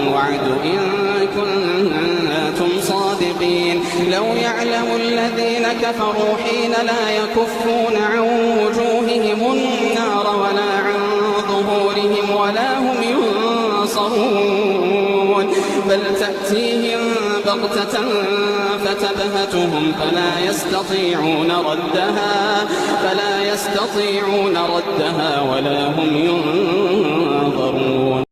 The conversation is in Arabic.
الوعد إن كنتم صادقين لو يعلم الذين كفروا حين لا يكفون عن وجوههم النار ولا عن ظهورهم ولا هم ينصرون بل تأتيهم بغتة فتبهتهم فلا يستطيعون ردها ولا هم ينظرون.